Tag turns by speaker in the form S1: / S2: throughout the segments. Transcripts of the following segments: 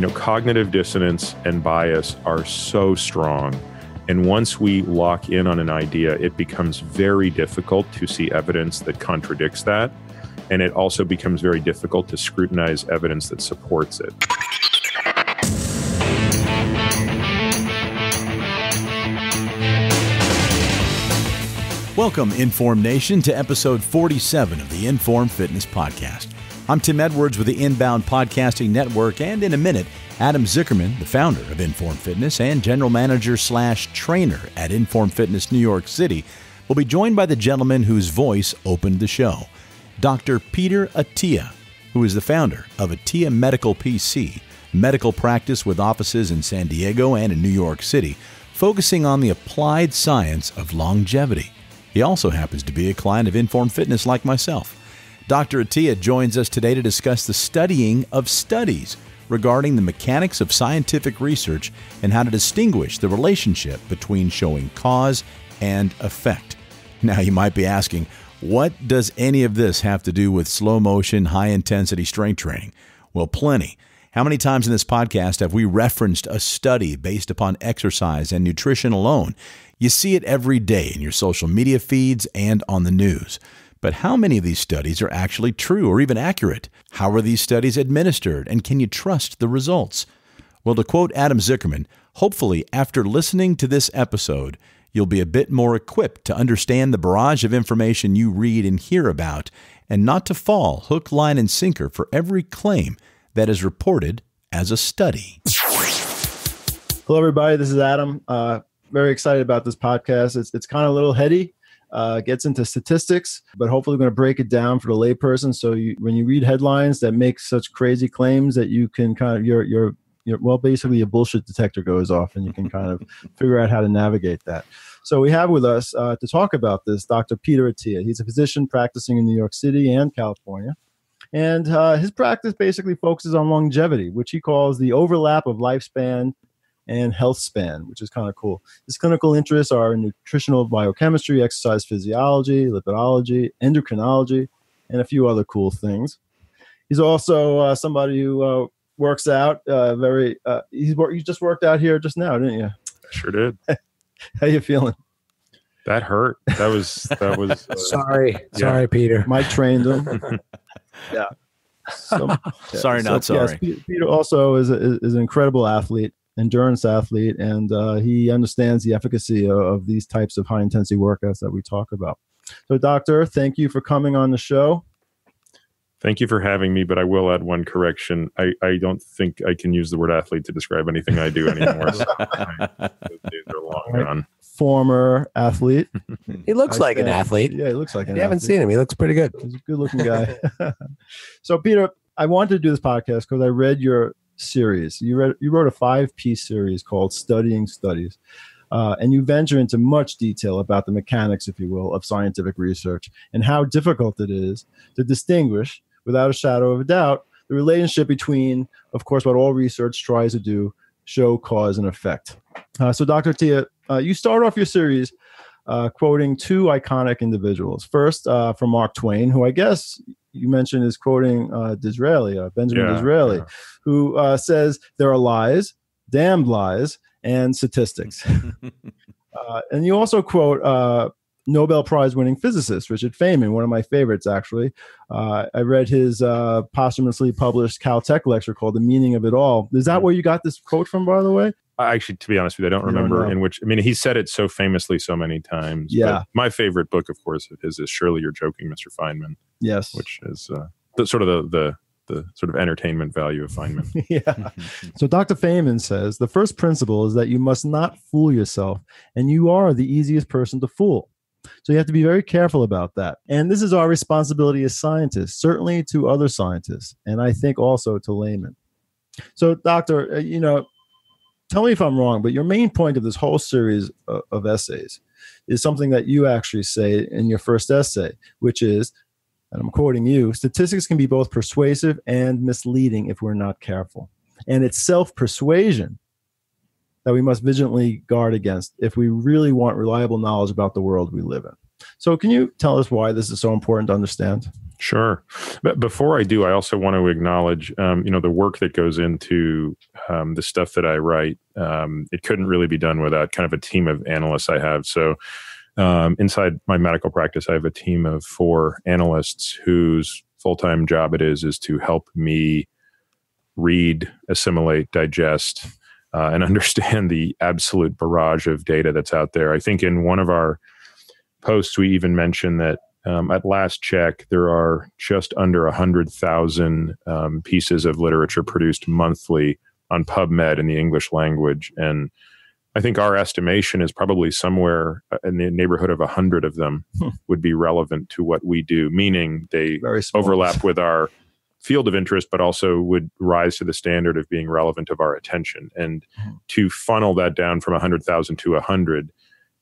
S1: Cognitive dissonance and bias are so strong. And once we lock in on an idea, it becomes very difficult to see evidence that contradicts that. And it also becomes very difficult to scrutinize evidence that supports it.
S2: Welcome, Informed Nation, to episode 47 of the Informed Fitness Podcast. I'm Tim Edwards with the Inbound Podcasting Network, and in a minute, Adam Zickerman, the founder of Informed Fitness and general manager/trainer at Informed Fitness New York City, will be joined by the gentleman whose voice opened the show, Dr. Peter Attia, who is the founder of Attia Medical PC, medical practice with offices in San Diego and in New York City, focusing on the applied science of longevity. He also happens to be a client of Informed Fitness like myself. Dr. Attia joins us today to discuss the studying of studies regarding the mechanics of scientific research and how to distinguish the relationship between showing cause and effect. Now, you might be asking, what does any of this have to do with slow motion, high intensity strength training? Well, plenty. How many times in this podcast have we referenced a study based upon exercise and nutrition alone? You see it every day in your social media feeds and on the news. But how many of these studies are actually true or even accurate? How are these studies administered, and can you trust the results? Well, to quote Adam Zickerman, hopefully after listening to this episode, you'll be a bit more equipped to understand the barrage of information you read and hear about, and not to fall hook, line, and sinker for every claim that is reported as a study.
S3: Hello, everybody. This is Adam. Very excited about this podcast. It's kind of a little heady. Gets into statistics, but hopefully we're going to break it down for the layperson. So when you read headlines that make such crazy claims, that you can kind of basically a bullshit detector goes off, and you can kind of figure out how to navigate that. So we have with us to talk about this Dr. Peter Attia. He's a physician practicing in New York City and California, and his practice basically focuses on longevity, which he calls the overlap of lifespan and health span, which is kind of cool. His clinical interests are in nutritional biochemistry, exercise physiology, lipidology, endocrinology, and a few other cool things. He's also somebody who works out you just worked out here just now, didn't you?
S1: Sure did.
S3: How you feeling?
S1: That hurt. That was
S4: Sorry, Peter.
S3: Mike trained him. Yeah. Sorry.
S2: Sorry.
S3: Yes, Peter also is an incredible athlete, endurance athlete, and he understands the efficacy of these types of high intensity workouts that we talk about. So, Doctor, thank you for coming on the show.
S1: Thank you for having me, but I will add one correction. I don't think I can use the word athlete to describe anything I do anymore. Those days are long gone.
S3: Former athlete.
S4: He looks like an athlete.
S3: Yeah, he looks like an athlete.
S4: You haven't seen him. He looks pretty good.
S3: He's a good-looking guy. So, Peter, I wanted to do this podcast because I read your series. You wrote a 5-piece series called Studying Studies, and you venture into much detail about the mechanics, if you will, of scientific research and how difficult it is to distinguish, without a shadow of a doubt, the relationship between, of course, what all research tries to do, show cause and effect. So, Dr. Attia, you start off your series quoting two iconic individuals. First, from Mark Twain, who I guess you mentioned is quoting Disraeli, Benjamin Disraeli, who says there are lies, damned lies, and statistics. And you also quote Nobel Prize winning physicist Richard Feynman, one of my favorites, actually. I read his posthumously published Caltech lecture called The Meaning of It All. Is that where you got this quote from, by the way?
S1: Actually, to be honest with you, I don't remember in which. I mean, he said it so famously so many times.
S3: Yeah.
S1: But my favorite book, of course, is Surely You're Joking, Mr. Feynman.
S3: Yes.
S1: Which is the sort of entertainment value of Feynman.
S3: Yeah. So Dr. Feynman says, the first principle is that you must not fool yourself, and you are the easiest person to fool. So you have to be very careful about that. And this is our responsibility as scientists, certainly to other scientists, and I think also to laymen. So, Doctor, tell me if I'm wrong, but your main point of this whole series of essays is something that you actually say in your first essay, which is, and I'm quoting you, statistics can be both persuasive and misleading if we're not careful. And it's self-persuasion that we must vigilantly guard against if we really want reliable knowledge about the world we live in. So can you tell us why this is so important to understand?
S1: Sure. But before I do, I also want to acknowledge, the work that goes into the stuff that I write. It couldn't really be done without kind of a team of analysts I have. So inside my medical practice, I have a team of 4 analysts whose full-time job it is to help me read, assimilate, digest, and understand the absolute barrage of data that's out there. I think in one of our posts, we even mentioned that at last check, there are just under 100,000 pieces of literature produced monthly on PubMed in the English language. And I think our estimation is probably somewhere in the neighborhood of 100 of them would be relevant to what we do, meaning they overlap with our field of interest, but also would rise to the standard of being relevant of our attention. And to funnel that down from 100,000 to 100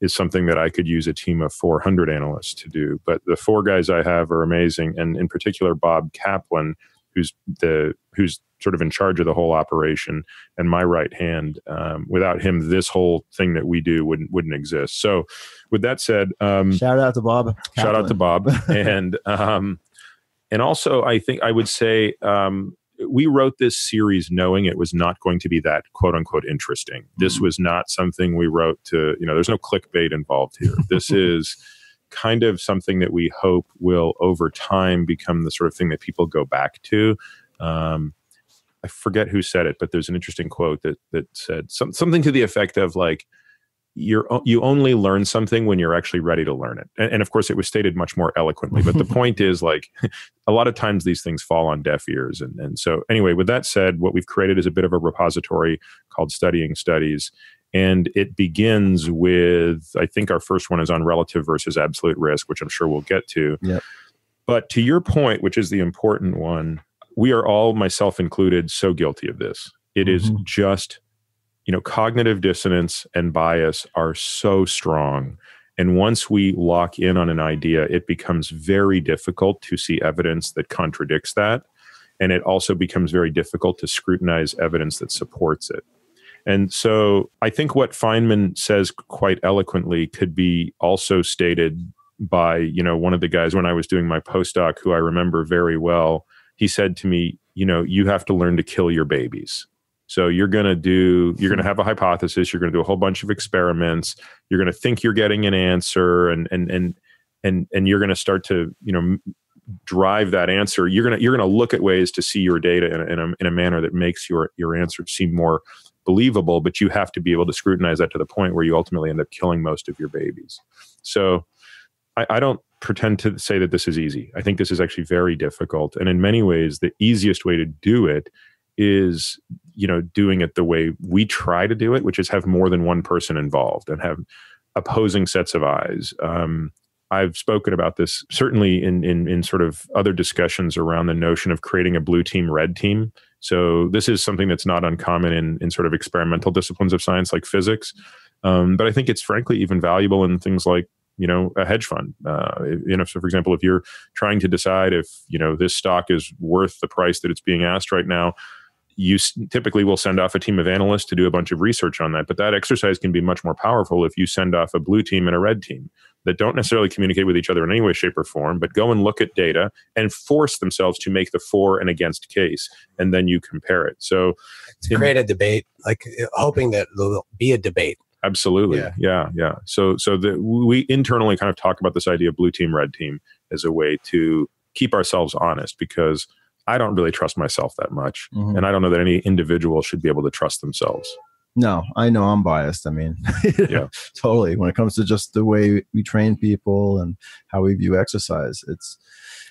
S1: is something that I could use a team of 400 analysts to do. But the 4 guys I have are amazing. And in particular, Bob Kaplan, who's sort of in charge of the whole operation and my right hand. Without him, this whole thing that we do wouldn't exist. So with that said,
S3: shout out to Bob.
S1: Shout out to Bob. And also, I think I would say we wrote this series knowing it was not going to be that quote unquote interesting. This was not something we wrote to, there's no clickbait involved here. This is kind of something that we hope will over time become the sort of thing that people go back to. I forget who said it, but there's an interesting quote that said something to the effect of like, you only learn something when you're actually ready to learn it. And of course, it was stated much more eloquently. But the point is, like, a lot of times these things fall on deaf ears. And so anyway, with that said, what we've created is a bit of a repository called Studying Studies. And it begins with, I think our first one is on relative versus absolute risk, which I'm sure we'll get to.
S3: Yep.
S1: But to your point, which is the important one, we are all, myself included, so guilty of this. It is just... cognitive dissonance and bias are so strong. And once we lock in on an idea, it becomes very difficult to see evidence that contradicts that. And it also becomes very difficult to scrutinize evidence that supports it. And so I think what Feynman says quite eloquently could be also stated by, one of the guys when I was doing my postdoc, who I remember very well. He said to me, you have to learn to kill your babies. So you're going to have a hypothesis. You're going to do a whole bunch of experiments. You're going to think you're getting an answer, and you're going to start to drive that answer. You're going to look at ways to see your data in a manner that makes your answer seem more believable. But you have to be able to scrutinize that to the point where you ultimately end up killing most of your babies. So I don't pretend to say that this is easy. I think this is actually very difficult, and in many ways, the easiest way to do it is doing it the way we try to do it, which is have more than one person involved and have opposing sets of eyes. I've spoken about this certainly in sort of other discussions around the notion of creating a blue team, red team. So this is something that's not uncommon in sort of experimental disciplines of science like physics. But I think it's frankly even valuable in things like a hedge fund. So for example, if you're trying to decide if, this stock is worth the price that it's being asked right now, you typically will send off a team of analysts to do a bunch of research on that. But that exercise can be much more powerful if you send off a blue team and a red team that don't necessarily communicate with each other in any way, shape, or form, but go and look at data and force themselves to make the for and against case. And then you compare it. So
S4: create a debate, like hoping that there'll be a debate.
S1: Absolutely. Yeah. So we internally kind of talk about this idea of blue team, red team as a way to keep ourselves honest, because I don't really trust myself that much. And I don't know that any individual should be able to trust themselves.
S3: No, I know I'm biased. I mean, totally. When it comes to just the way we train people and how we view exercise,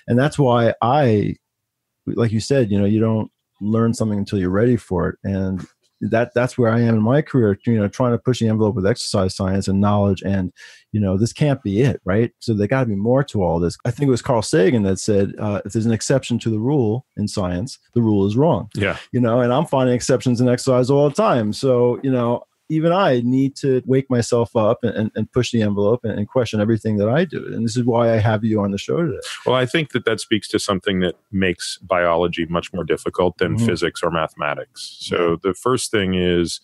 S3: and that's why like you said, you don't learn something until you're ready for it. And that's where I am in my career, trying to push the envelope with exercise science and knowledge. And, this can't be it, right? So there got to be more to all this. I think it was Carl Sagan that said, if there's an exception to the rule in science, the rule is wrong.
S1: Yeah.
S3: And I'm finding exceptions in exercise all the time. So, even I need to wake myself up and push the envelope and question everything that I do. And this is why I have you on the show today.
S1: Well, I think that speaks to something that makes biology much more difficult than physics or mathematics. So the first thing is,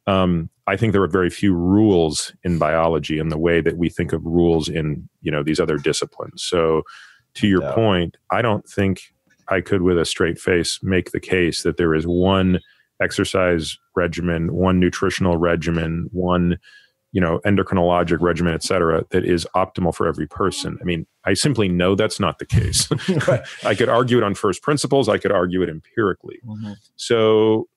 S1: I think there are very few rules in biology in the way that we think of rules in, these other disciplines. So to your point, I don't think I could with a straight face make the case that there is one exercise regimen, one nutritional regimen, one endocrinologic regimen, et cetera, that is optimal for every person. I mean, I simply know that's not the case. I could argue it on first principles. I could argue it empirically. Mm-hmm. So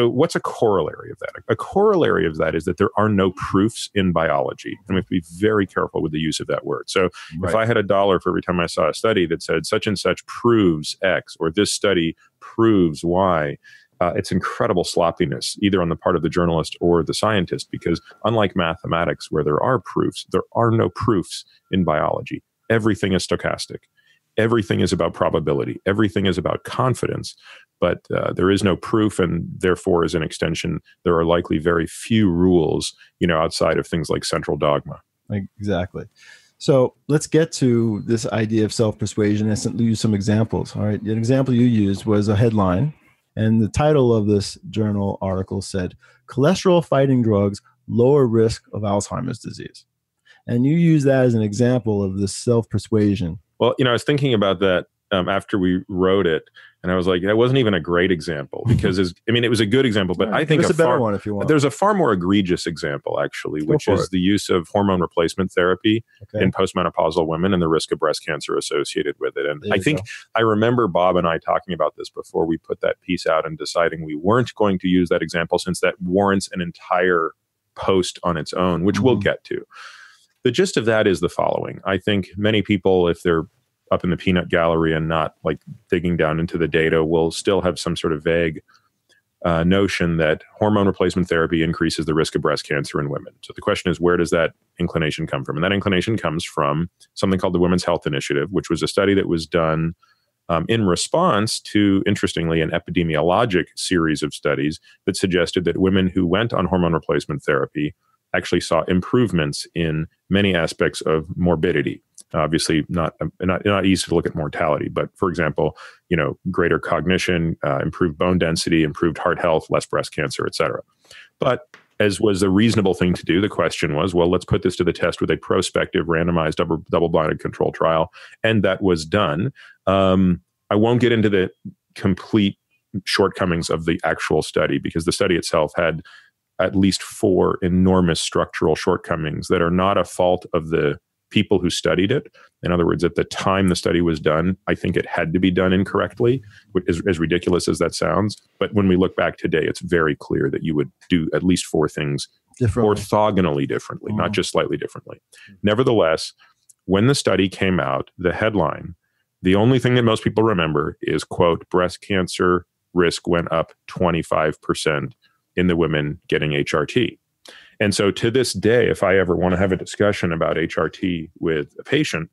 S1: what's a corollary of that? A corollary of that is that there are no proofs in biology. And we have to be very careful with the use of that word. So if I had $1 for every time I saw a study that said such and such proves X, or this study proves Y, it's incredible sloppiness, either on the part of the journalist or the scientist, because unlike mathematics, where there are proofs, there are no proofs in biology. Everything is stochastic. Everything is about probability. Everything is about confidence, but there is no proof, and therefore, as an extension, there are likely very few rules, outside of things like central dogma.
S3: Exactly. So let's get to this idea of self-persuasion and use some examples. All right. An example you used was a headline. And the title of this journal article said, "Cholesterol-fighting drugs lower risk of Alzheimer's disease." And you use that as an example of this self-persuasion.
S1: Well, I was thinking about that after we wrote it, and I was like, that wasn't even a great example, because it was a good example, but I think
S3: it's a better one if you want.
S1: There's a far more egregious example, actually, which is the use of hormone replacement therapy in postmenopausal women and the risk of breast cancer associated with it. And I think I remember Bob and I talking about this before we put that piece out and deciding we weren't going to use that example, since that warrants an entire post on its own, which we'll get to. The gist of that is the following. I think many people, if they're up in the peanut gallery and not like digging down into the data, will still have some sort of vague notion that hormone replacement therapy increases the risk of breast cancer in women. So the question is, where does that inclination come from? And that inclination comes from something called the Women's Health Initiative, which was a study that was done in response to, interestingly, an epidemiologic series of studies that suggested that women who went on hormone replacement therapy actually saw improvements in many aspects of morbidity. Obviously, not easy to look at mortality, but for example, greater cognition, improved bone density, improved heart health, less breast cancer, et cetera. But as was the reasonable thing to do, the question was, well, let's put this to the test with a prospective randomized double-blinded control trial. And that was done. I won't get into the complete shortcomings of the actual study, because the study itself had at least 4 enormous structural shortcomings that are not a fault of the people who studied it. In other words, at the time the study was done, I think it had to be done incorrectly, which is as ridiculous as that sounds. But when we look back today, it's very clear that you would do at least 4 things orthogonally differently, not just slightly differently. Nevertheless, when the study came out, the headline, the only thing that most people remember is, quote, breast cancer risk went up 25% in the women getting HRT. And so to this day, if I ever want to have a discussion about HRT with a patient,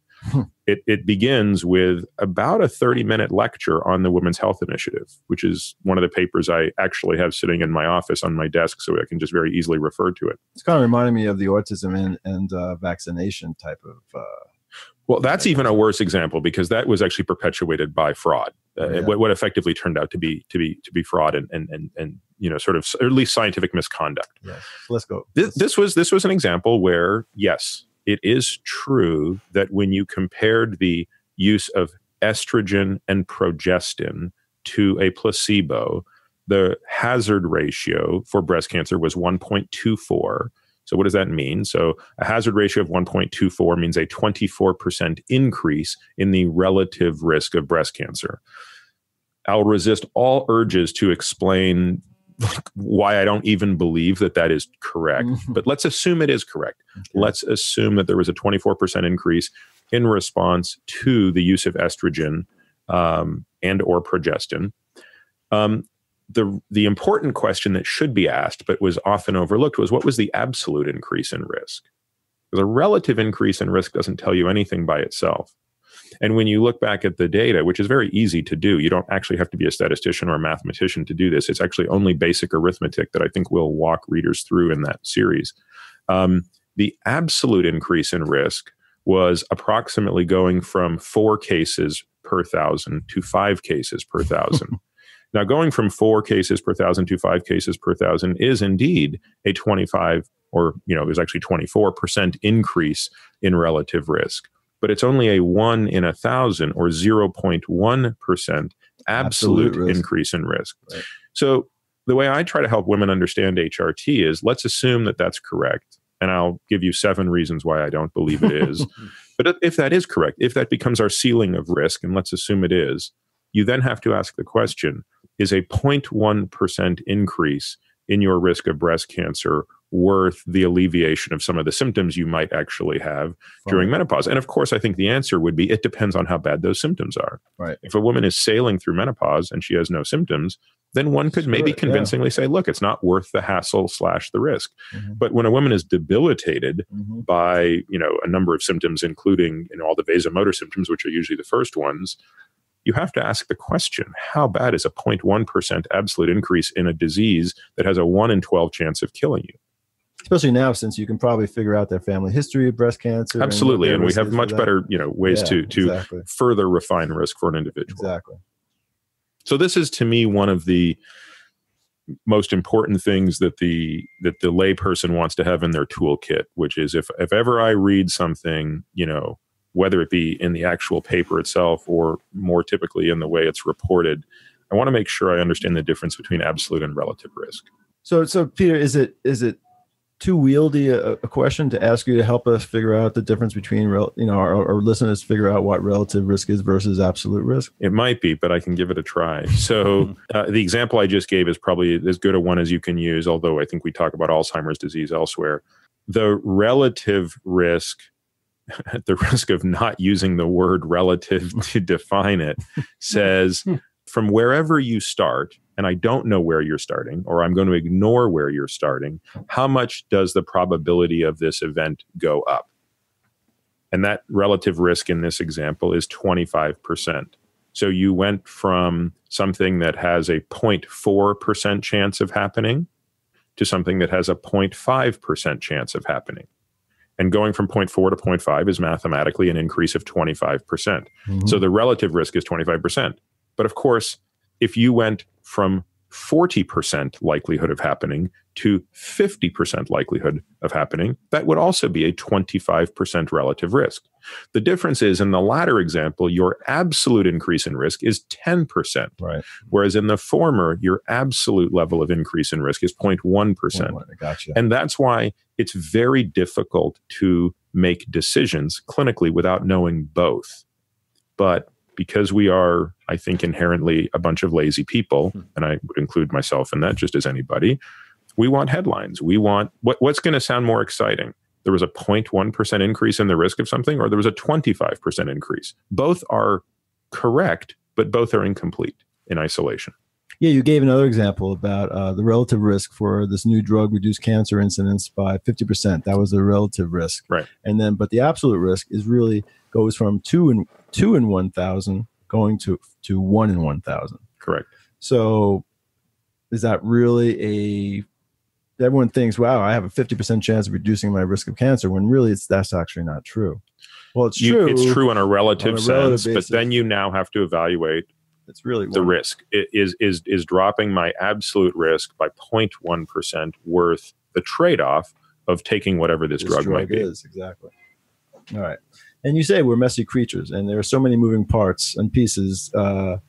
S1: it begins with about a 30-minute lecture on the Women's Health Initiative, which is one of the papers I actually have sitting in my office on my desk, so I can just very easily refer to it.
S3: It's kind of reminding me of the autism and vaccination type of...
S1: Well, that's even a worse example, because that was actually perpetuated by fraud. What effectively turned out to be fraud and sort of, or at least scientific misconduct.
S3: Yes. Let's go.
S1: This was an example where, yes, it is true that when you compared the use of estrogen and progestin to a placebo, the hazard ratio for breast cancer was 1.24. So what does that mean? So a hazard ratio of 1.24 means a 24% increase in the relative risk of breast cancer. I'll resist all urges to explain why I don't even believe that is correct. But let's assume it is correct. Okay. Let's assume that there was a 24% increase in response to the use of estrogen and or progestin. The important question that should be asked, but was often overlooked, was what was the absolute increase in risk? Because a relative increase in risk doesn't tell you anything by itself. And when you look back at the data, which is very easy to do, you don't actually have to be a statistician or a mathematician to do this. It's actually only basic arithmetic that I think we'll walk readers through in that series. The absolute increase in risk was approximately going from 4 cases per 1,000 to 5 cases per 1,000. Now, going from 4 cases per 1,000 to 5 cases per 1,000 is indeed a 25, or it was actually 24% increase in relative risk. but it's only a 1 in 1,000 or 0.1% absolute increase in risk.
S3: Right.
S1: So the way I try to help women understand HRT is, let's assume that that's correct. And I'll give you 7 reasons why I don't believe it is. But if that is correct, if that becomes our ceiling of risk, and let's assume it is, you then have to ask the question, is a 0.1% increase in your risk of breast cancer worth the alleviation of some of the symptoms you might actually have during menopause? And of course, I think the answer would be, it depends on how bad those symptoms are.
S3: Right.
S1: If a woman is sailing through menopause and she has no symptoms, then one could maybe convincingly say, look, it's not worth the hassle / the risk. But when a woman is debilitated by, a number of symptoms, including, all the vasomotor symptoms, which are usually the first ones, you have to ask the question, how bad is a 0.1% absolute increase in a disease that has a 1 in 12 chance of killing you?
S3: Especially now, since you can probably figure out their family history of breast cancer.
S1: Absolutely. And we have much better, ways to further refine risk for an individual.
S3: Exactly.
S1: So this is, to me, one of the most important things that the layperson wants to have in their toolkit, which is, if ever I read something, whether it be in the actual paper itself or more typically in the way it's reported, I want to make sure I understand the difference between absolute and relative risk.
S3: So Peter, is it too wieldy a question to ask you to help us figure out the difference between, our listeners figure out what relative risk is versus absolute risk?
S1: It might be, but I can give it a try. So the example I just gave is probably as good a one as you can use, although I think we talk about Alzheimer's disease elsewhere. The relative risk, at the risk of not using the word relative to define it, says from wherever you start, and I don't know where you're starting, or I'm going to ignore where you're starting, how much does the probability of this event go up? And that relative risk in this example is 25%. So you went from something that has a 0.4% chance of happening to something that has a 0.5% chance of happening. And going from 0.4 to 0.5 is mathematically an increase of 25%. So the relative risk is 25%. But of course, if you went from 40% likelihood of happening to 50% likelihood of happening, that would also be a 25% relative risk. The difference is, in the latter example, your absolute increase in risk is 10%.
S3: Right.
S1: Whereas in the former, your absolute level of increase in risk is 0.1%.
S3: Gotcha.
S1: And that's why it's very difficult to make decisions clinically without knowing both. But because we are, I think, inherently a bunch of lazy people, and I would include myself in that just as anybody, we want headlines. We want, what's going to sound more exciting? There was a 0.1% increase in the risk of something, or there was a 25% increase. Both are correct, but both are incomplete in isolation.
S3: Yeah, you gave another example about the relative risk for this new drug reduced cancer incidence by 50%. That was the relative risk.
S1: Right.
S3: And then, but the absolute risk is really goes from 2 in 1,000 going to 1 in 1,000.
S1: Correct.
S3: So is that really everyone thinks, wow, I have a 50% chance of reducing my risk of cancer, when really that's actually not true. Well, it's true.
S1: It's true on a relative sense,
S3: basis,
S1: but then you now have to evaluate
S3: it's really
S1: the risk. It is dropping my absolute risk by 0.1% worth the trade-off of taking whatever this drug might be.
S3: Is. Exactly. All right. And you say we're messy creatures, and there are so many moving parts and pieces to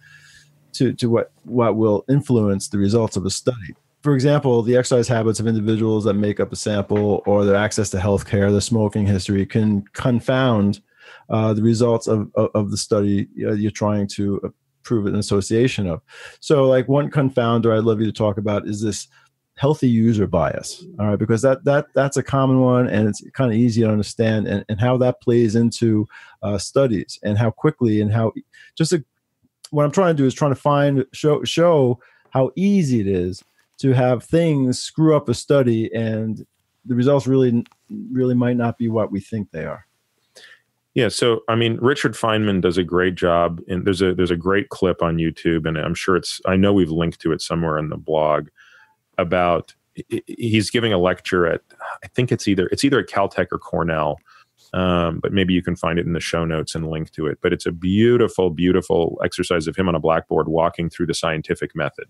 S3: what will influence the results of a study. For example, the exercise habits of individuals that make up a sample, or their access to healthcare, their smoking history, can confound the results of the study you're trying to prove an association of. So, like, one confounder I'd love you to talk about is this healthy user bias. All right, because that's a common one, and it's kind of easy to understand, and how that plays into studies, and how quickly, and how what I'm trying to do is trying to show how easy it is to have things screw up a study, and the results really might not be what we think they are.
S1: Yeah, so I mean, Richard Feynman does a great job, and there's a great clip on YouTube, and I'm sure I know we've linked to it somewhere in the blog, about he's giving a lecture at, I think it's either at Caltech or Cornell, but maybe you can find it in the show notes and link to it. But it's a beautiful, beautiful exercise of him on a blackboard walking through the scientific method.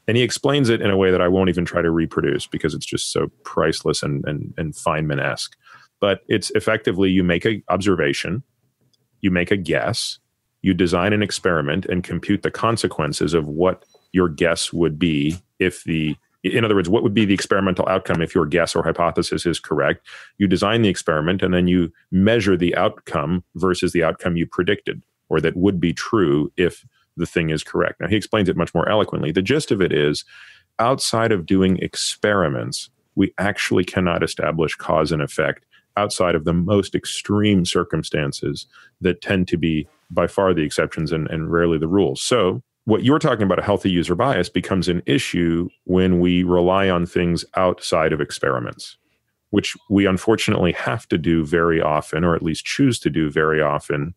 S1: And he explains it in a way that I won't even try to reproduce, because it's just so priceless and Feynman-esque. But it's effectively, you make an observation, you make a guess, you design an experiment and compute the consequences of what your guess would be in other words, what would be the experimental outcome if your guess or hypothesis is correct? You design the experiment and then you measure the outcome versus the outcome you predicted, or that would be true if the thing is correct. Now, he explains it much more eloquently. The gist of it is, outside of doing experiments, we actually cannot establish cause and effect outside of the most extreme circumstances that tend to be by far the exceptions and rarely the rules. So what you're talking about, a healthy user bias, becomes an issue when we rely on things outside of experiments, which we unfortunately have to do very often, or at least choose to do very often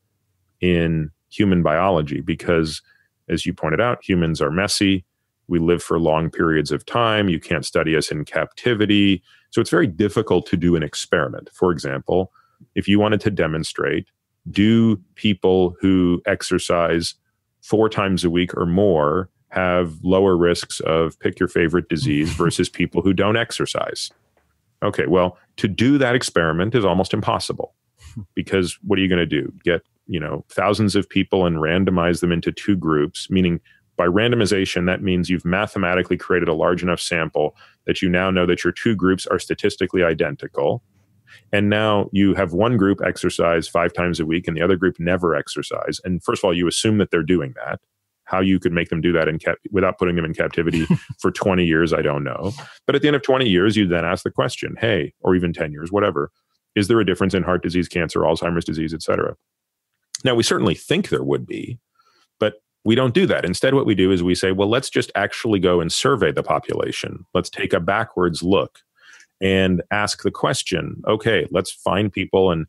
S1: in human biology, because as you pointed out, humans are messy. We live for long periods of time. You can't study us in captivity. So it's very difficult to do an experiment. For example, if you wanted to demonstrate, do people who exercise 4 times a week or more have lower risks of pick your favorite disease versus people who don't exercise? Okay, well, to do that experiment is almost impossible, because what are you going to do? Get, thousands of people and randomize them into 2 groups, meaning by randomization, that means you've mathematically created a large enough sample that you now know that your 2 groups are statistically identical. And now you have one group exercise 5 times a week and the other group never exercise. And first of all, you assume that they're doing that. How you could make them do that without putting them in captivity for 20 years, I don't know. But at the end of 20 years, you then ask the question, hey, or even 10 years, whatever, is there a difference in heart disease, cancer, Alzheimer's disease, et cetera? Now, we certainly think there would be, but we don't do that. Instead, what we do is we say, well, let's just actually go and survey the population. Let's take a backwards look and ask the question, okay, let's find people and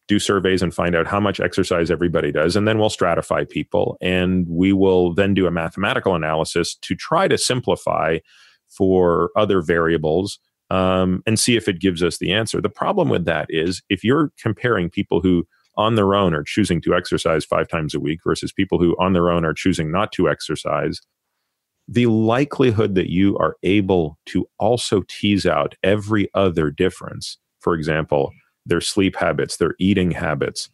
S1: do surveys and find out how much exercise everybody does. And then we'll stratify people. And we will then do a mathematical analysis to try to simplify for other variables and see if it gives us the answer. The problem with that is, if you're comparing people who on their own are choosing to exercise 5 times a week versus people who on their own are choosing not to exercise, the likelihood that you are able to also tease out every other difference, for example, their sleep habits, their eating habits,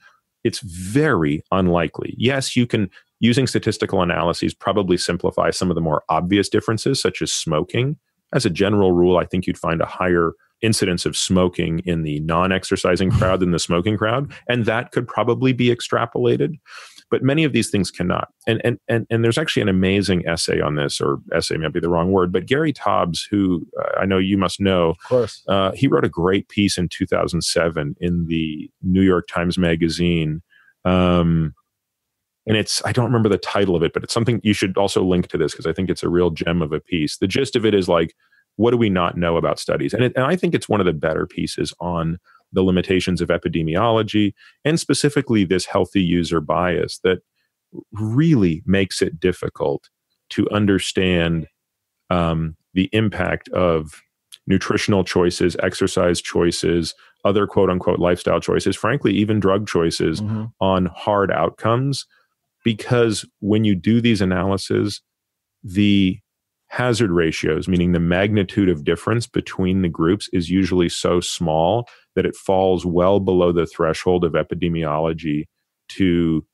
S1: it's very unlikely. Yes, you can, using statistical analyses, probably simplify some of the more obvious differences, such as smoking. As a general rule, I think you'd find a higher incidence of smoking in the non-exercising crowd than the smoking crowd, and that could probably be extrapolated. But many of these things cannot. And there's actually an amazing essay on this, or essay might be the wrong word, but Gary Taubes, who I know you must know,
S3: of course,
S1: he wrote a great piece in 2007 in the New York Times Magazine. And I don't remember the title of it, but it's something you should also link to this, because I think it's a real gem of a piece. The gist of it is like, what do we not know about studies? And I think it's one of the better pieces on the limitations of epidemiology, and specifically this healthy user bias that really makes it difficult to understand the impact of nutritional choices, exercise choices, other quote unquote lifestyle choices, frankly, even drug choices on hard outcomes. Because when you do these analyses, the hazard ratios, meaning the magnitude of difference between the groups, is usually so small that it falls well below the threshold of epidemiology to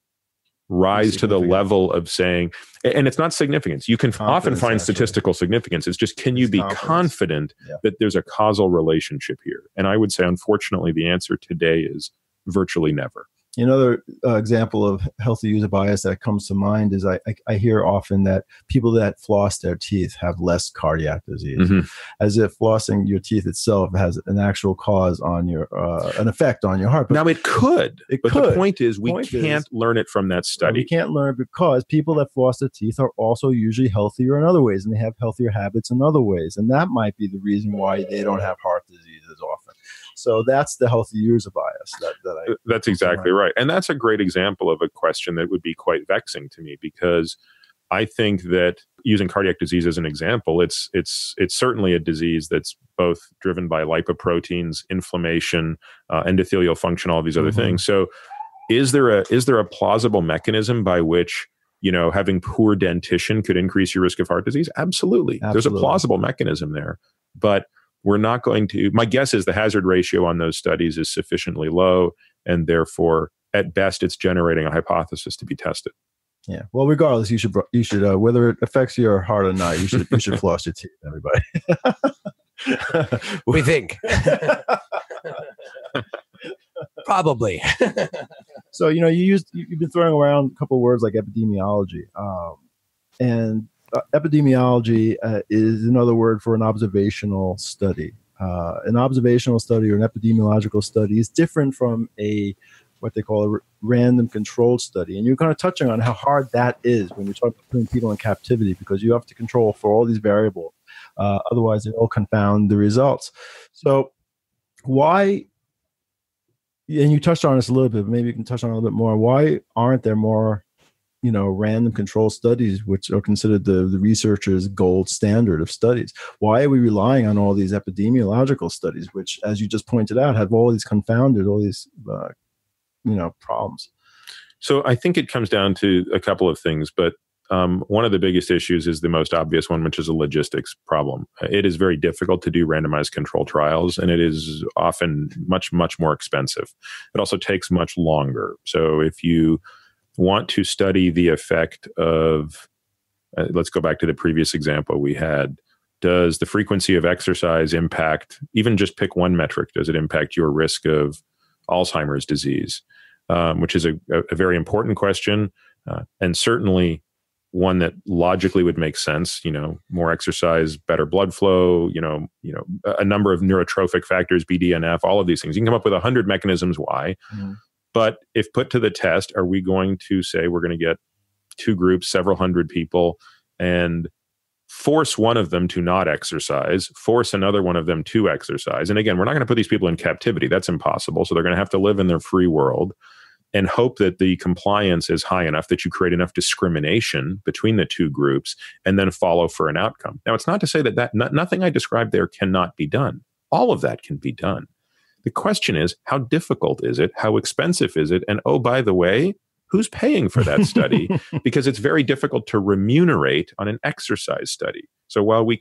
S1: rise to the level of saying, and it's not significance. You can often find statistical significance. It's just, can you be confident that there's a causal relationship here? And I would say, unfortunately, the answer today is virtually never.
S3: Another example of healthy user bias that comes to mind is I hear often that people that floss their teeth have less cardiac disease, as if flossing your teeth itself has an actual cause on your an effect on your heart. But
S1: now it could, but the point is we can't learn it from that study.
S3: We can't learn it because people that floss their teeth are also usually healthier in other ways, and they have healthier habits in other ways, and that might be the reason why they don't have heart disease as often. So that's the healthy user bias that's exactly
S1: right. And that's a great example of a question that would be quite vexing to me, because I think that, using cardiac disease as an example, it's certainly a disease that's both driven by lipoproteins, inflammation, endothelial function, all these other things. So is there a plausible mechanism by which, having poor dentition could increase your risk of heart disease? Absolutely. There's a plausible mechanism there, but we're not going to, my guess is the hazard ratio on those studies is sufficiently low, and therefore at best, it's generating a hypothesis to be tested.
S3: Yeah. Well, regardless, you should whether it affects your heart or not, you should floss your teeth, everybody.
S4: We think. Probably.
S3: So, you've been throwing around a couple of words like epidemiology. And epidemiology is another word for an observational study. An observational study or an epidemiological study is different from what they call a random controlled study. And you're kind of touching on how hard that is when you're talking about putting people in captivity, because you have to control for all these variables. Otherwise, it will confound the results. So why, and you touched on this a little bit, but maybe you can touch on it a little bit more. Why aren't there more, random controlled studies, which are considered the researchers' gold standard of studies? Why are we relying on all these epidemiological studies, which, as you just pointed out, have all these confounded, all these problems?
S1: So I think it comes down to a couple of things, but one of the biggest issues is the most obvious one, which is a logistics problem. It is very difficult to do randomized control trials, and it is often much, much more expensive. It also takes much longer. So if you want to study the effect of, let's go back to the previous example we had. Does the frequency of exercise impact, even just pick one metric, does it impact your risk of Alzheimer's disease? Which is a very important question, and certainly one that logically would make sense. More exercise, better blood flow, a number of neurotrophic factors, BDNF, all of these things. You can come up with 100 mechanisms why. Mm-hmm. But if put to the test, are we going to say we're going to get two groups, several hundred people, and force one of them to not exercise, force another one of them to exercise? And again, we're not going to put these people in captivity. That's impossible. So they're going to have to live in their free world and hope that the compliance is high enough that you create enough discrimination between the two groups and then follow for an outcome. Now, it's not to say that nothing I described there cannot be done. All of that can be done. The question is, how difficult is it? How expensive is it? And oh, by the way, who's paying for that study? Because it's very difficult to remunerate on an exercise study. So while we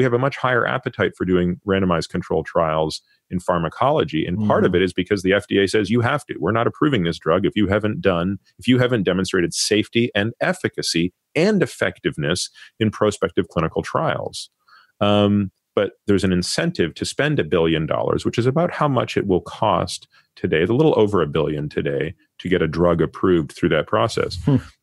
S1: have a much higher appetite for doing randomized controlled trials in pharmacology, and part of it is because the FDA says you have to. We're not approving this drug if you haven't demonstrated safety and efficacy and effectiveness in prospective clinical trials. But there's an incentive to spend $1 billion, which is about how much it will cost today, a little over $1 billion today, to get a drug approved through that process.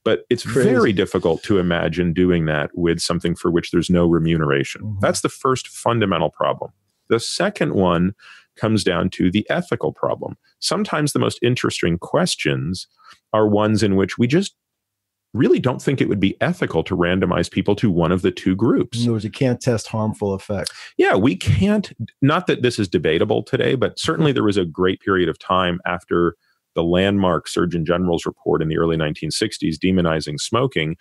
S1: But it's very difficult to imagine doing that with something for which there's no remuneration. Mm-hmm. That's the first fundamental problem. The second one comes down to the ethical problem. Sometimes the most interesting questions are ones in which we just really don't think it would be ethical to randomize people to one of the two groups.
S3: In other words, you can't test harmful effects.
S1: Yeah, we can't. Not that this is debatable today, but certainly there was a great period of time after the landmark Surgeon General's report in the early 1960s demonizing smoking,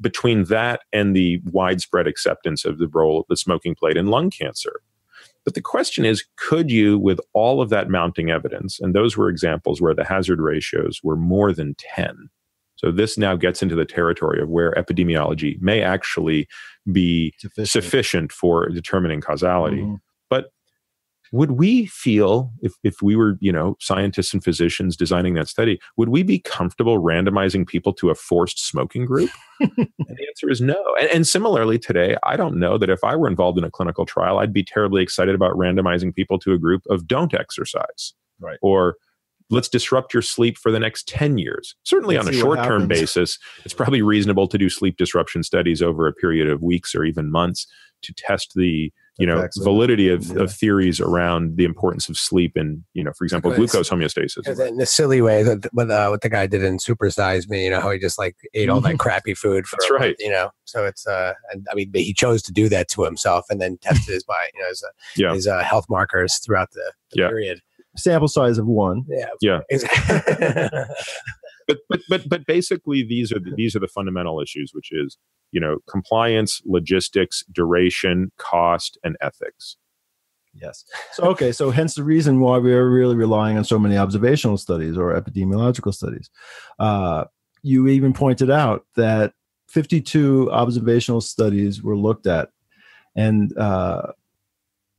S1: between that and the widespread acceptance of the role that smoking played in lung cancer. But the question is, could you, with all of that mounting evidence, and those were examples where the hazard ratios were more than 10, so this now gets into the territory of where epidemiology may actually be sufficient for determining causality. Mm-hmm. But would we feel, if we were, scientists and physicians designing that study, would we be comfortable randomizing people to a forced smoking group? And the answer is no. And similarly today, I don't know that if I were involved in a clinical trial, I'd be terribly excited about randomizing people to a group of don't exercise. Right. Or let's disrupt your sleep for the next 10 years. Certainly on a short-term basis, it's probably reasonable to do sleep disruption studies over a period of weeks or even months to test the validity of theories around the importance of sleep and, for example, glucose homeostasis.
S4: In the silly way that what the guy did in Super Size Me, how he just ate all that crappy food.
S1: That's right.
S4: So it's, he chose to do that to himself and then tested his health markers throughout the period.
S3: Sample size of 1.
S1: Yeah. But basically these are the fundamental issues, which is, compliance, logistics, duration, cost, and ethics.
S3: Yes. So hence the reason why we are really relying on so many observational studies or epidemiological studies. You even pointed out that 52 observational studies were looked at, and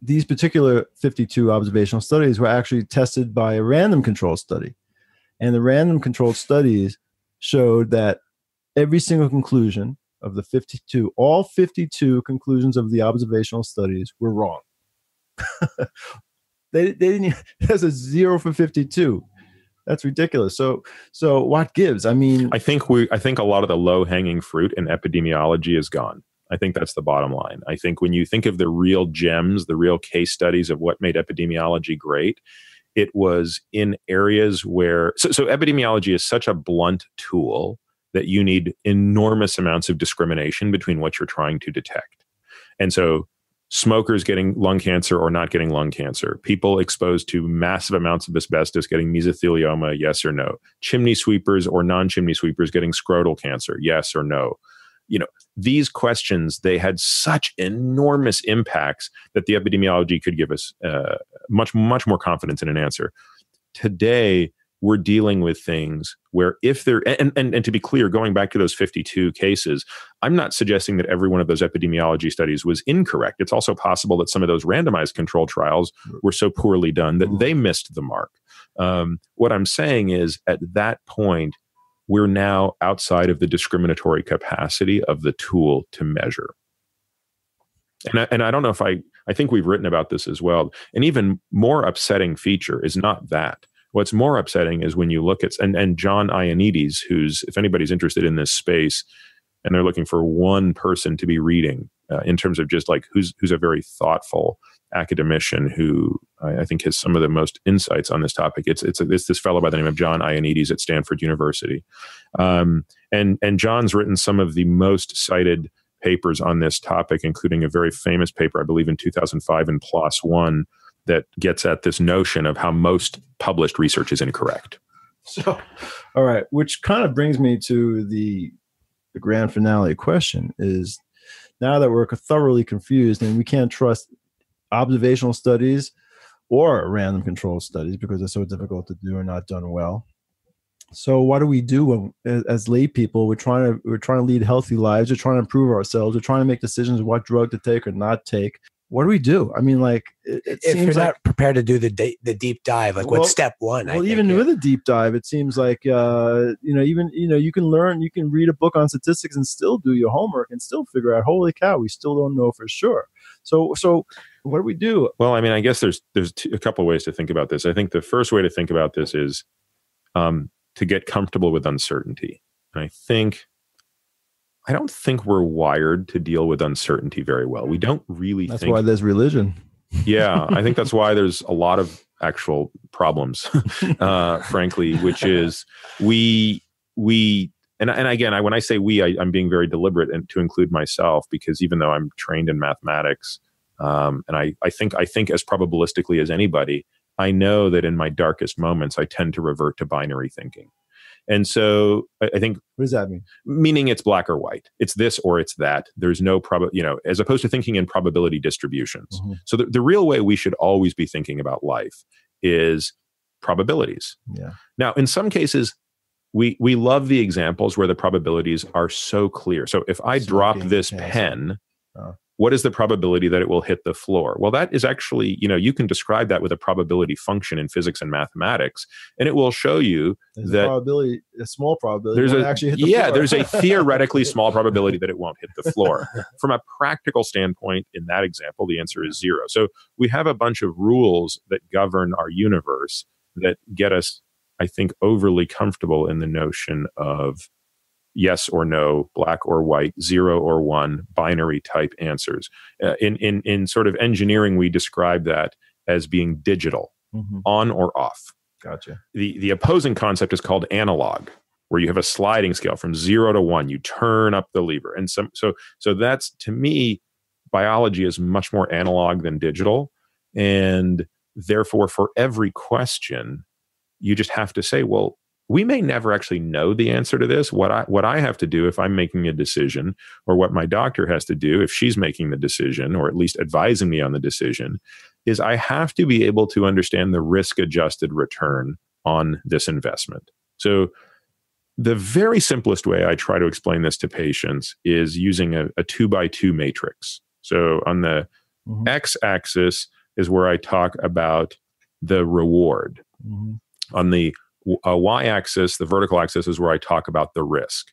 S3: these particular 52 observational studies were actually tested by a random control study. And the random controlled studies showed that every single conclusion of the 52, all 52 conclusions of the observational studies were wrong. they didn't. There's a 0 for 52. That's ridiculous. So what gives? I mean,
S1: I think a lot of the low hanging fruit in epidemiology is gone. I think that's the bottom line. I think when you think of the real gems, the real case studies of what made epidemiology great, it was in areas where, so epidemiology is such a blunt tool that you need enormous amounts of discrimination between what you're trying to detect. And so smokers getting lung cancer or not getting lung cancer, people exposed to massive amounts of asbestos getting mesothelioma, yes or no, chimney sweepers or non-chimney sweepers getting scrotal cancer, yes or no. You know, these questions, they had such enormous impacts that the epidemiology could give us much more confidence in an answer. Today, we're dealing with things where if there, and to be clear, going back to those 52 cases, I'm not suggesting that every one of those epidemiology studies was incorrect. It's also possible that some of those randomized control trials were so poorly done that they missed the mark. What I'm saying is, at that point, we're now outside of the discriminatory capacity of the tool to measure. And I don't know if I think we've written about this as well. An even more upsetting feature is not that. What's more upsetting is when you look at, and John Ioannidis, who's, if anybody's interested in this space and they're looking for one person to be reading in terms of just like who's a very thoughtful academician who I think has some of the most insights on this topic. It's this fellow by the name of John Ioannidis at Stanford University. And John's written some of the most cited papers on this topic, including a very famous paper, I believe in 2005 in PLOS One, that gets at this notion of how most published research is incorrect.
S3: So, all right, which kind of brings me to the grand finale question is, now that we're thoroughly confused and we can't trust observational studies or random control studies because they're so difficult to do and not done well. So what do we do when, as lay people, we're trying to lead healthy lives, we're trying to improve ourselves, we're trying to make decisions what drug to take or not take. What do we do? I mean, like, it
S4: if
S3: seems
S4: you're
S3: like,
S4: not prepared to do the deep dive, like what's step one?
S3: Well, even with a deep dive, it seems like you can read a book on statistics and still do your homework and still figure out, holy cow, we still don't know for sure. So what do we do?
S1: Well, I mean, I guess there's a couple of ways to think about this. I think the first way to think about this is to get comfortable with uncertainty. And I don't think we're wired to deal with uncertainty very well. We don't really
S3: That's why there's religion.
S1: Yeah, I think that's why there's a lot of actual problems, frankly, which is we and again, when I say we, I'm being very deliberate and to include myself, because even though I'm trained in mathematics, and I think as probabilistically as anybody, I know that in my darkest moments, I tend to revert to binary thinking. And so I think,
S3: what does that mean?
S1: Meaning it's black or white. It's this or it's that. There's no as opposed to thinking in probability distributions. Mm-hmm. So the real way we should always be thinking about life is probabilities.
S3: Yeah.
S1: Now, in some cases, we love the examples where the probabilities are so clear. So if I drop this pen, what is the probability that it will hit the floor? Well, that is actually, you can describe that with a probability function in physics and mathematics, and it will show you that
S3: a small probability it actually hit the floor.
S1: There's a theoretically small probability that it won't hit the floor. From a practical standpoint, in that example, the answer is 0. So we have a bunch of rules that govern our universe that get us, I think, overly comfortable in the notion of yes or no, black or white, 0 or 1, binary type answers. In sort of engineering, we describe that as being digital, on or off.
S3: Gotcha.
S1: The opposing concept is called analog, where you have a sliding scale from 0 to 1. You turn up the lever, and so that's, to me, biology is much more analog than digital, and therefore, for every question, you just have to say, well, we may never actually know the answer to this. What I have to do if I'm making a decision, or what my doctor has to do if she's making the decision, or at least advising me on the decision, is I have to be able to understand the risk-adjusted return on this investment. So the very simplest way I try to explain this to patients is using a 2x2 matrix. So on the x-axis is where I talk about the reward. On the y-axis, the vertical axis, is where I talk about the risk.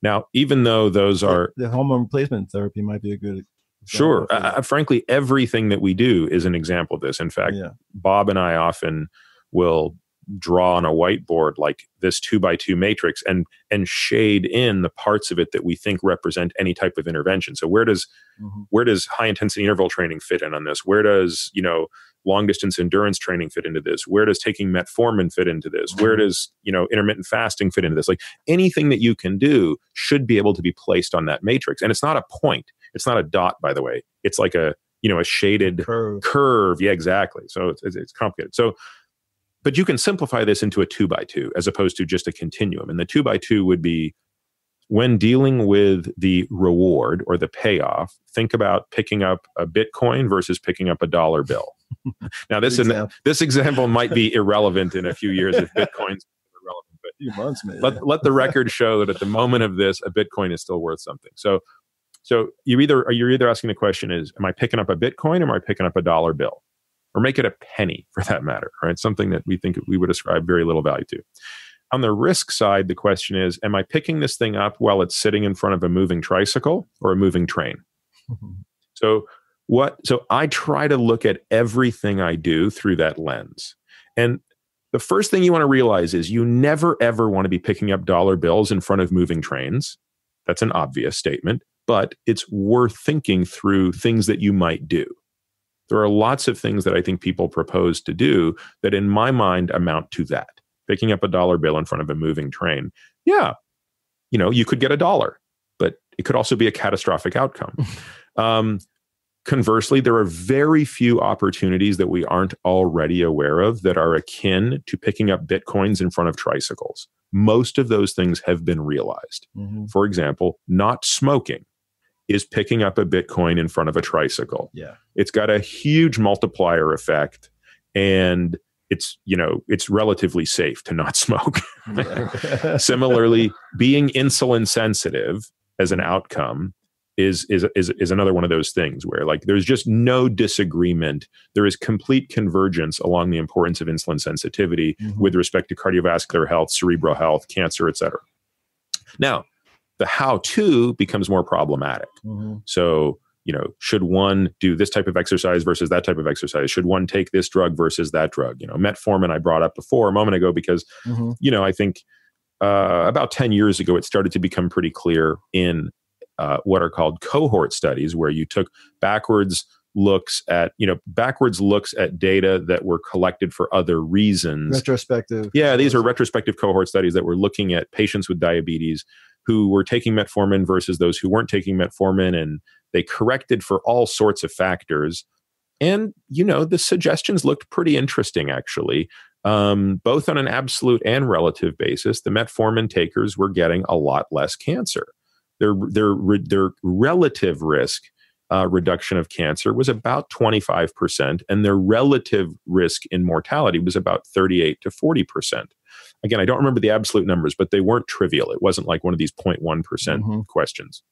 S1: Now, even though those are...
S3: The hormone replacement therapy might be a good example.
S1: Sure. Frankly, everything that we do is an example of this. In fact, Bob and I often will draw on a whiteboard like this 2x2 matrix and shade in the parts of it that we think represent any type of intervention. So where does high intensity interval training fit in on this? Where does, long distance endurance training fit into this? Where does taking metformin fit into this? Where does, intermittent fasting fit into this? Like anything that you can do should be able to be placed on that matrix. And it's not a point. It's not a dot, by the way. It's like a shaded curve. Yeah, exactly. So it's complicated. But you can simplify this into a 2x2 as opposed to just a continuum. And the 2x2 would be, when dealing with the reward or the payoff, think about picking up a Bitcoin versus picking up a dollar bill. Now, this example might be irrelevant in a few years if Bitcoin's irrelevant, but
S3: few months, maybe.
S1: Let the record show that at the moment of this, a Bitcoin is still worth something. So you're either asking the question is, am I picking up a Bitcoin or am I picking up a dollar bill? Or make it a penny for that matter, right? Something that we think we would ascribe very little value to. On the risk side, the question is, am I picking this thing up while it's sitting in front of a moving tricycle or a moving train? So I try to look at everything I do through that lens. And the first thing you want to realize is you never, ever want to be picking up dollar bills in front of moving trains. That's an obvious statement, but it's worth thinking through things that you might do. There are lots of things that I think people propose to do that in my mind amount to that. Picking up a dollar bill in front of a moving train. Yeah, you could get $1, but it could also be a catastrophic outcome. Conversely, there are very few opportunities that we aren't already aware of that are akin to picking up Bitcoins in front of tricycles. Most of those things have been realized. For example, not smoking is picking up a Bitcoin in front of a tricycle.
S3: Yeah.
S1: It's got a huge multiplier effect, and it's relatively safe to not smoke. Similarly, being insulin sensitive as an outcome is another one of those things where there's just no disagreement. There is complete convergence along the importance of insulin sensitivity with respect to cardiovascular health, cerebral health, cancer, et cetera. Now, the how-to becomes more problematic. So, should one do this type of exercise versus that type of exercise? Should one take this drug versus that drug? Metformin I brought up before a moment ago because, I think about 10 years ago, it started to become pretty clear in what are called cohort studies, where you took backwards looks at data that were collected for other reasons.
S3: Retrospective.
S1: Yeah, these are retrospective cohort studies that were looking at patients with diabetes who were taking metformin versus those who weren't taking metformin, and they corrected for all sorts of factors. And, the suggestions looked pretty interesting, actually. Both on an absolute and relative basis, the metformin takers were getting a lot less cancer. Their relative risk reduction of cancer was about 25%, and their relative risk in mortality was about 38 to 40%. Again, I don't remember the absolute numbers, but they weren't trivial. It wasn't like one of these 0.1% questions.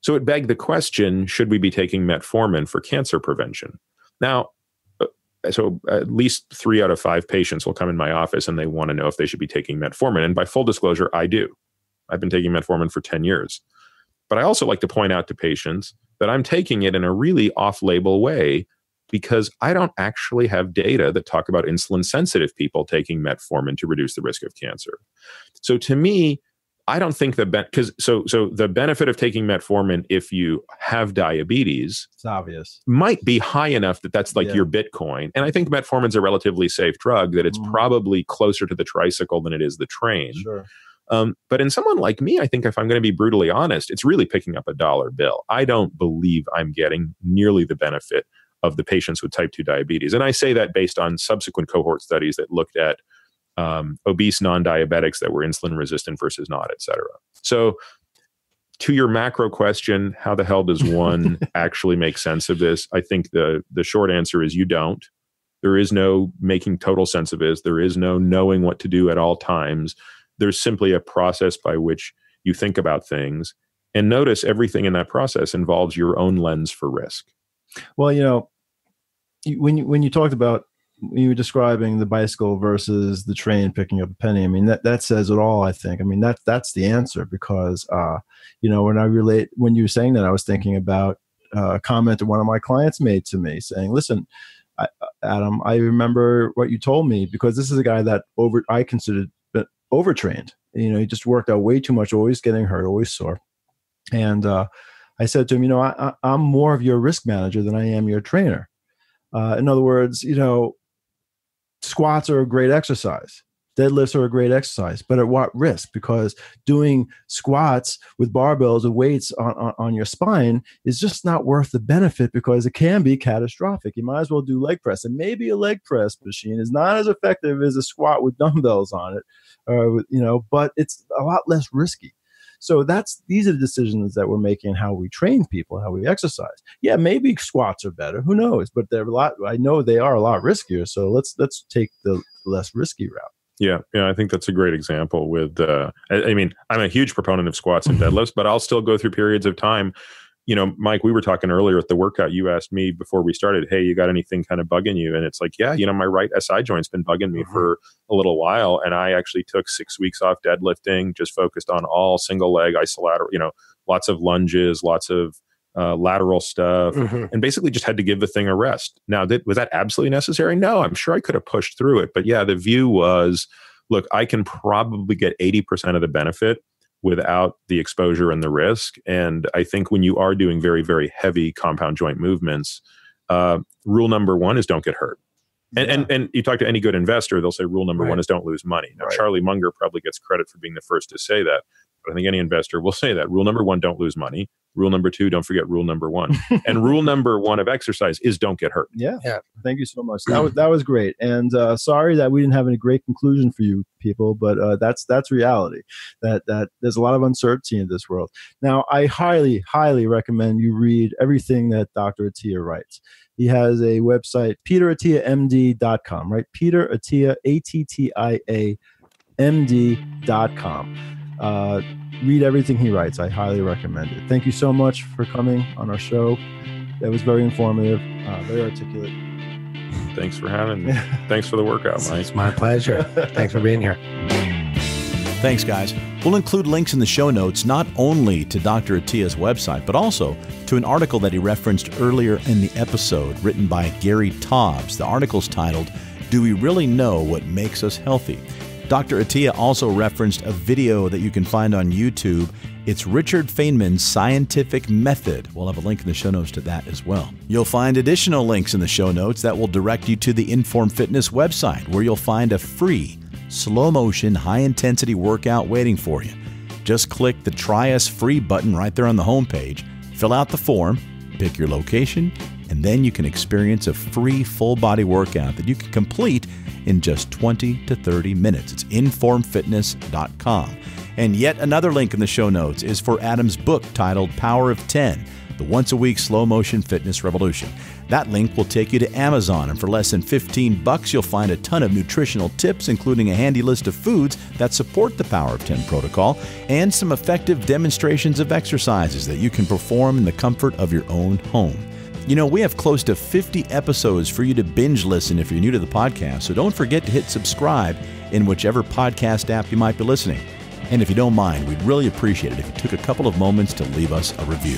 S1: So it begged the question, should we be taking metformin for cancer prevention? Now, so at least 3 out of 5 patients will come in my office and they want to know if they should be taking metformin. And by full disclosure, I do. I've been taking metformin for 10 years. But I also like to point out to patients that I'm taking it in a really off-label way because I don't actually have data that talk about insulin-sensitive people taking metformin to reduce the risk of cancer. So to me, I don't think the benefit of taking metformin if you have diabetes,
S3: it's obvious,
S1: might be high enough that that's your Bitcoin. And I think metformin's a relatively safe drug, that it's probably closer to the tricycle than it is the train.
S3: Sure.
S1: But in someone like me, I think if I'm going to be brutally honest, it's really picking up a dollar bill. I don't believe I'm getting nearly the benefit of the patients with type 2 diabetes. And I say that based on subsequent cohort studies that looked at obese non-diabetics that were insulin resistant versus not, et cetera. So to your macro question, how the hell does one actually make sense of this? I think the short answer is you don't. There is no making total sense of this. There is no knowing what to do at all times. There's simply a process by which you think about things. And notice everything in that process involves your own lens for risk.
S3: Well, when you talked about you were describing the bicycle versus the train picking up a penny, I mean, that says it all, I think. I mean, that's the answer, because, when you were saying that, I was thinking about a comment that one of my clients made to me saying, listen, Adam, I remember what you told me, because this is a guy that I considered overtrained. He just worked out way too much, always getting hurt, always sore. And I said to him, I'm more of your risk manager than I am your trainer. In other words, squats are a great exercise. Deadlifts are a great exercise, but at what risk? Because doing squats with barbells and weights on your spine is just not worth the benefit, because it can be catastrophic. You might as well do leg press, and maybe a leg press machine is not as effective as a squat with dumbbells on it, but it's a lot less risky. So these are the decisions that we're making, how we train people, how we exercise. Yeah, maybe squats are better. Who knows? But I know they are a lot riskier. So let's take the less risky route.
S1: Yeah, I think that's a great example with, I'm a huge proponent of squats and deadlifts, but I'll still go through periods of time. Mike, we were talking earlier at the workout. You asked me before we started, hey, you got anything kind of bugging you? And it's like, yeah, my right SI joint's been bugging me for a little while. And I actually took 6 weeks off deadlifting, just focused on all single leg, isolateral, lots of lunges, lots of lateral stuff, and basically just had to give the thing a rest. Now, was that absolutely necessary? No, I'm sure I could have pushed through it. But yeah, the view was, look, I can probably get 80% of the benefit without the exposure and the risk. And I think when you are doing very, very heavy compound joint movements, rule number one is don't get hurt. And you talk to any good investor, they'll say rule number one is don't lose money. Now, Charlie Munger probably gets credit for being the first to say that, but I think any investor will say that. Rule number one, don't lose money. Rule number two, don't forget rule number one. And rule number one of exercise is don't get hurt.
S3: Yeah. Thank you so much. That was great. And sorry that we didn't have any great conclusion for you people, but that's reality. That there's a lot of uncertainty in this world. Now, I highly, highly recommend you read everything that Dr. Attia writes. He has a website, PeterAttiaMD.com, right? Peter Attia, ATTIA, MD.com. Read everything he writes. I highly recommend it. Thank you so much for coming on our show. That was very informative, very articulate.
S1: Thanks for having me. Thanks for the workout, Mike.
S4: It's my pleasure. Thanks for being here.
S2: Thanks, guys. We'll include links in the show notes not only to Dr. Attia's website, but also to an article that he referenced earlier in the episode, written by Gary Taubes. The article's titled, Do We Really Know What Makes Us Healthy? Dr. Attia also referenced a video that you can find on YouTube. It's Richard Feynman's Scientific Method. We'll have a link in the show notes to that as well. You'll find additional links in the show notes that will direct you to the Inform Fitness website, where you'll find a free, slow-motion, high-intensity workout waiting for you. Just click the Try Us Free button right there on the homepage, fill out the form, pick your location, and then you can experience a free full-body workout that you can complete in just 20 to 30 minutes. It's informfitness.com. And yet another link in the show notes is for Adam's book titled Power of 10, The Once-a-Week Slow-Motion Fitness Revolution. That link will take you to Amazon, and for less than $15, you'll find a ton of nutritional tips, including a handy list of foods that support the Power of 10 protocol, and some effective demonstrations of exercises that you can perform in the comfort of your own home. We have close to 50 episodes for you to binge listen if you're new to the podcast, so don't forget to hit subscribe in whichever podcast app you might be listening. And if you don't mind, we'd really appreciate it if you took a couple of moments to leave us a review.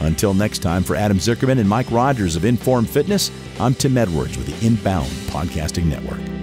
S2: Until next time, for Adam Zuckerman and Mike Rogers of Inform Fitness, I'm Tim Edwards with the Inbound Podcasting Network.